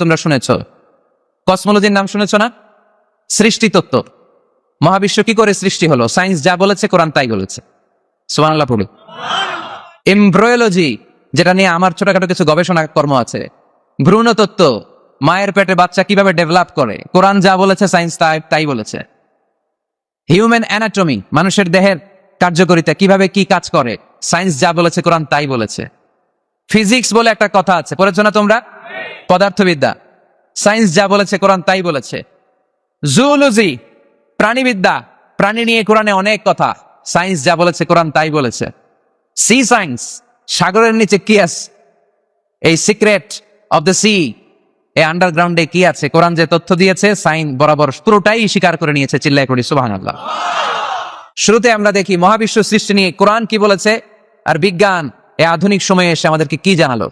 তোমরা শুনেছ, কসমোলজির নাম শুনেছ না? সৃষ্টি তত্ত্ব, মহাবিশ্ব কি করে সৃষ্টি হলো, সায়েন্স যা বলেছে কোরআন তাই বলেছে। সুবহানাল্লাহ পড়ি। এমব্রয়োলজি, যেটা নিয়ে আমার ছোটখাটো কিছু গবেষণা কর্ম আছে। ভ্রূণ তত্ত্ব, মায়ের পেটে বাচ্চা কিভাবে ডেভেলপ করে, কোরআন যা বলেছে সায়েন্স তাই বলেছে। হিউম্যান অ্যানাটমি, মানুষের দেহের কার্যকারিতা কিভাবে কি কাজ করে, সায়েন্স যা বলেছে কোরআন তাই বলেছে। ফিজিক্স বলে একটা কথা আছে, পড়েছো না তোমরা? পদার্থবিদ্যা, সায়েন্স যা বলেছে কোরআন তাই বলেছে। জুলজি, প্রাণীবিদ্যা, প্রাণী নিয়ে কোরআনে অনেক কথা, সায়েন্স যা বলেছে কোরআন তাই বলেছে। সি সায়েন্স, সাগরের নিচে কি আছে, এই সিক্রেট অফ দ্য সি, এই আন্ডারগ্রাউন্ডে কি আছে, কোরআন যে তথ্য দিয়েছে সাইন বরাবর পুরোটাই স্বীকার করে নিয়েছে। চিল্লায় পড়ি সুবহানাল্লাহ। শুরুতে আমরা দেখি মহাবিশ্ব সৃষ্টি নিয়ে কোরআন কি বলেছে, আর বিজ্ঞান এই আধুনিক সময়ে এসে আমাদেরকে কি জানালো।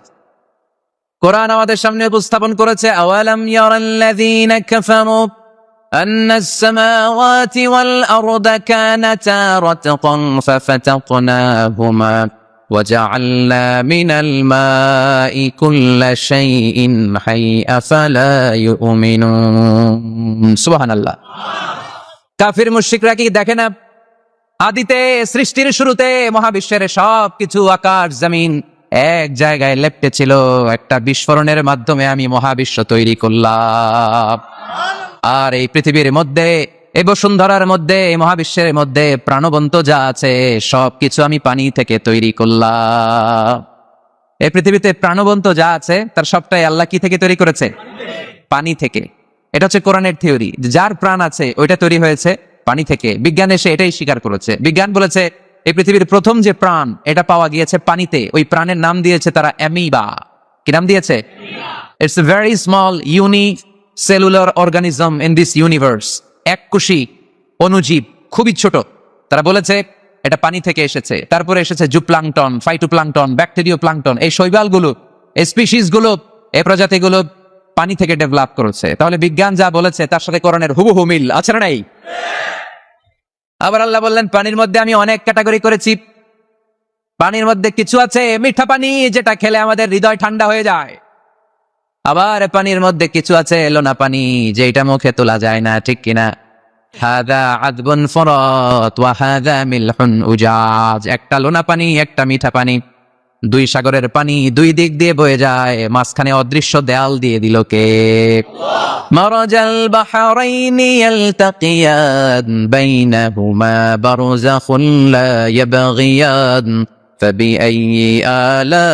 কোরআন আমাদের সামনে উপস্থাপন করেছে, আওয়ালাম ইয়ারাল্লাযীনা কাফারু আন্নাস সামাওয়াতি ওয়াল আরদা কানাতা রাতকান ফাফাতাকনাহুমা وجعلنا من الماء كل شيء حي أفلا يؤمنون সুবহানাল্লাহ। কাফির মুশরিকরা কি দেখে না, আদিতে সৃষ্টির শুরুতে মহাবিশ্বের সব কিছু আকাশ জমিন এক জায়গায় লেপ্টে ছিল, একটা বিস্ফোরণের মাধ্যমে আমি মহাবিশ্ব তৈরি করলাম। আর এই পৃথিবীর মধ্যে, এই বসুন্ধরার মধ্যে, এই মহাবিশ্বের মধ্যে প্রাণবন্ত যা আছে সবকিছু আমি পানি থেকে তৈরি করলাম। এই পৃথিবীতে প্রাণবন্ত যা আছে তার সবটাই আল্লাহ কি থেকে তৈরি করেছে? পানি থেকে। এটা হচ্ছে কোরআনের থিওরি, যার প্রাণ আছে ওইটা তৈরি হয়েছে পানি থেকে। বিজ্ঞান এসে এটাই স্বীকার করেছে। বিজ্ঞান বলেছে এই পৃথিবীর প্রথম যে প্রাণ এটা পাওয়া গিয়েছে পানিতে। ওই প্রাণের নাম দিয়েছে তারা অ্যামিবা। কি নাম দিয়েছে? It's a very small unique cellular organism in this universe. এককোষী অণুজীব, খুবই ছোট। তারা বলেছে এটা পানি থেকে এসেছে। তারপরে এসেছে জুপ্লাংটন, ফাইটোপ্লাংটন, ব্যাকটেরিয়া প্লাংটন। এই শৈবালগুলো, এই স্পিসিসগুলো, এই প্রজাতিগুলো পানি থেকে ডেভেলপ করেছে। তাহলে বিজ্ঞান যা বলেছে তার সাথে কোরআনের হুবহু মিল আছে না নাই? আবার আল্লাহ বললেন পানির মধ্যে আমি অনেক ক্যাটাগরি করেছি। পানির মধ্যে কিছু আছে মিঠা পানি, যেটা খেলে আমাদের হৃদয় ঠান্ডা হয়ে যায়। আবার পানির মধ্যে কিছু আছে লোনা পানি, যেটা মুখে তোলা যায় না, ঠিক কিনা? হাদা আযবুন ফুরাত ওয়া হাদা মিলহুন উজাজ। একটা লোনা পানি, একটা মিঠা পানি, দুই সাগরের পানি দুই দিক দিয়ে বয়ে যায়, মাঝখানে অদৃশ্য দেয়াল দিয়ে দিল কে? মারাজাল বাহরাইনি ইয়ালতাকিয়ান বাইনাহুমা বারযাখুন লা ইয়াবগিয়ান ফাবিআইয়ি আলা